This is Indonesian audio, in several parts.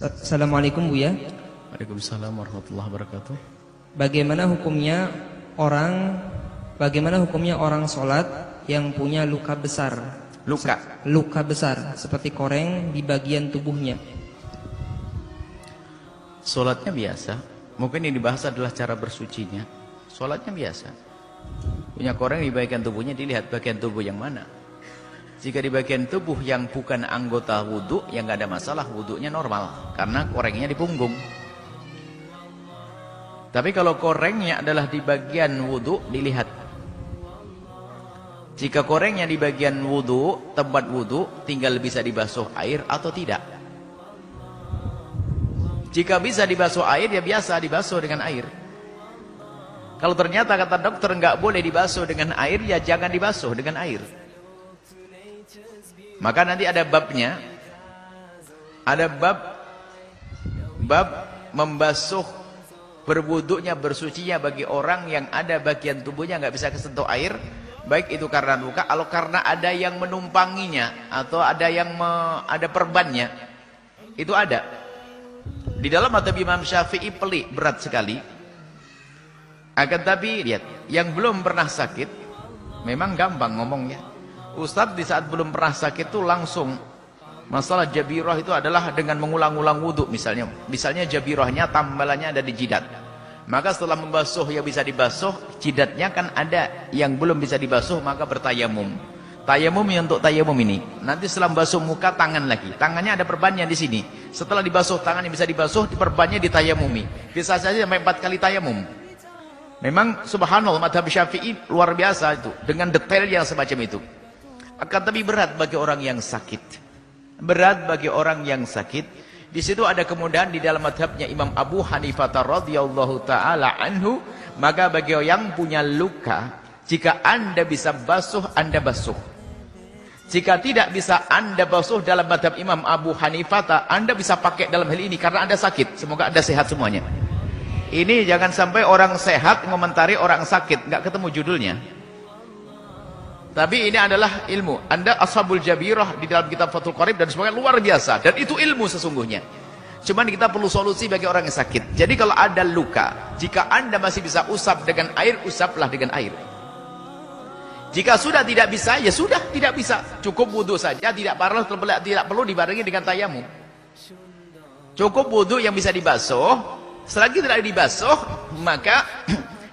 Assalamualaikum Buya. Waalaikumsalam warahmatullahi wabarakatuh. Bagaimana hukumnya orang sholat yang punya luka besar? Luka besar seperti koreng di bagian tubuhnya. Sholatnya biasa. Mungkin yang dibahas adalah cara bersucinya. Sholatnya biasa. Punya koreng di bagian tubuhnya, dilihat bagian tubuh yang mana. Jika di bagian tubuh yang bukan anggota wudhu, yang nggak ada masalah, wudhunya normal karena korengnya di punggung. Tapi kalau korengnya adalah di bagian wudhu, dilihat. Jika korengnya di bagian wudhu, tempat wudhu, tinggal bisa dibasuh air atau tidak. Jika bisa dibasuh air, ya biasa dibasuh dengan air. Kalau ternyata kata dokter nggak boleh dibasuh dengan air, ya jangan dibasuh dengan air. Maka nanti ada babnya. Ada bab membasuh berwuduknya, bersucinya bagi orang yang ada bagian tubuhnya nggak bisa kesentuh air, baik itu karena luka atau karena ada yang menumpanginya atau ada yang ada perbannya. Itu ada. Di dalam mazhab Imam Syafi'i pelik, berat sekali. Akan tapi lihat, yang belum pernah sakit memang gampang ngomongnya. Ustadz di saat belum pernah sakit itu langsung masalah jabirah itu adalah dengan mengulang-ulang wudhu misalnya. Misalnya jabirahnya tambalannya ada di jidat. Maka setelah membasuh yang bisa dibasuh, jidatnya kan ada yang belum bisa dibasuh, maka bertayamum. Tayamum untuk tayamum ini. Nanti setelah membasuh muka, tangan lagi. Tangannya ada perbannya di sini. Setelah dibasuh tangan yang bisa dibasuh, perbannya ditayamumi. Bisa saja sampai 4 kali tayamum. Memang subhanallah mazhab Syafi'i luar biasa itu dengan detail yang semacam itu. Akan tapi berat bagi orang yang sakit. Berat bagi orang yang sakit. Di situ ada kemudahan di dalam mazhabnya Imam Abu Hanifah radhiyallahu taala anhu, maka bagi yang punya luka, jika Anda bisa basuh, Anda basuh. Jika tidak bisa Anda basuh dalam mazhab Imam Abu Hanifah, Anda bisa pakai dalam hal ini karena Anda sakit. Semoga Anda sehat semuanya. Ini jangan sampai orang sehat mengomentari orang sakit, nggak ketemu judulnya. Tapi ini adalah ilmu. Anda ashabul jabirah di dalam kitab Fathul Qarib dan sebagainya luar biasa. Dan itu ilmu sesungguhnya. Cuman kita perlu solusi bagi orang yang sakit. Jadi kalau ada luka, jika Anda masih bisa usap dengan air, usaplah dengan air. Jika sudah tidak bisa, ya sudah tidak bisa. Cukup wudhu saja, tidak perlu dibarengi dengan tayamum. Cukup wudhu yang bisa dibasuh. Selagi tidak dibasuh, maka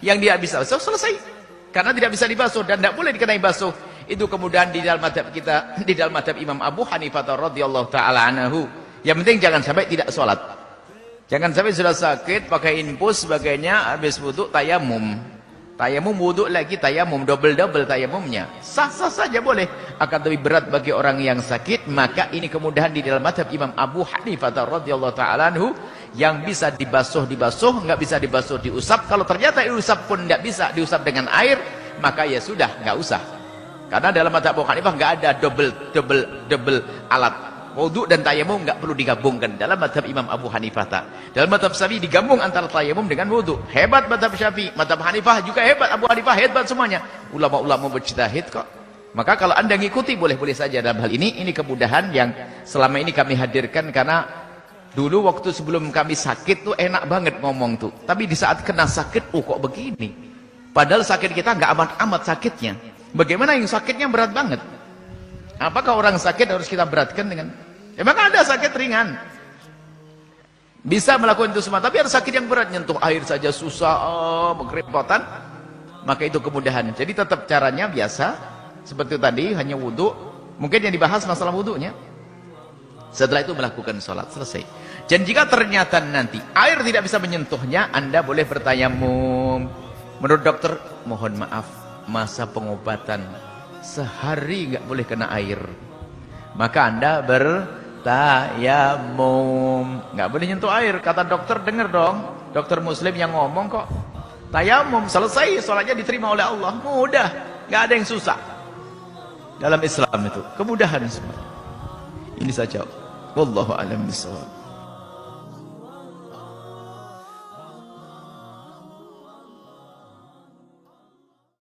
yang tidak bisa basuh selesai. Karena tidak bisa dibasuh dan tidak boleh dikenai basuh. Itu kemudian di dalam mazhab kita, di dalam mazhab Imam Abu Hanifah radhiyallahu taala anhu. Yang penting jangan sampai tidak sholat. Jangan sampai sudah sakit pakai infus sebagainya, habis wudu tayamum. Tayamum wudu lagi tayamum, double tayamumnya. Sah-sah saja boleh. Akan lebih berat bagi orang yang sakit, maka ini kemudahan di dalam mazhab Imam Abu Hanifah radhiyallahu taala anhu. Yang bisa dibasuh, nggak bisa dibasuh, diusap. Kalau ternyata diusap pun nggak bisa diusap dengan air, maka ya sudah, nggak usah. Karena dalam mazhab Abu Hanifah nggak ada double alat. Wudu dan tayamum nggak perlu digabungkan dalam mazhab Imam Abu Hanifah. Dalam mazhab Syafi'i digabung antara tayamum dengan wudu. Hebat mazhab Syafi'i, mazhab Hanifah juga hebat, Abu Hanifah hebat semuanya. Ulama-ulama berjtihad kok. Maka kalau Anda ngikuti boleh-boleh saja dalam hal ini. Ini kemudahan yang selama ini kami hadirkan karena dulu waktu sebelum kami sakit tuh enak banget ngomong tuh. Tapi di saat kena sakit, kok begini. Padahal sakit kita nggak amat-amat sakitnya. Bagaimana yang sakitnya berat banget? Apakah orang sakit harus kita beratkan dengan? Emang ada sakit ringan. Bisa melakukan itu semua, tapi ada sakit yang berat. Nyentuh air saja susah, kerepotan. Maka itu kemudahan. Jadi tetap caranya biasa. Seperti tadi, hanya wudhu. Mungkin yang dibahas masalah wudhunya. Setelah itu melakukan sholat, selesai. Dan jika ternyata nanti air tidak bisa menyentuhnya, Anda boleh bertayamum. Menurut dokter, mohon maaf, masa pengobatan sehari nggak boleh kena air. Maka Anda bertayamum. Nggak boleh nyentuh air, kata dokter, dengar dong. Dokter muslim yang ngomong kok. Tayamum, selesai, sholatnya diterima oleh Allah. Mudah, nggak ada yang susah. Dalam Islam itu, kemudahan semua. Ini saja. Wallahu a'lam bishawab.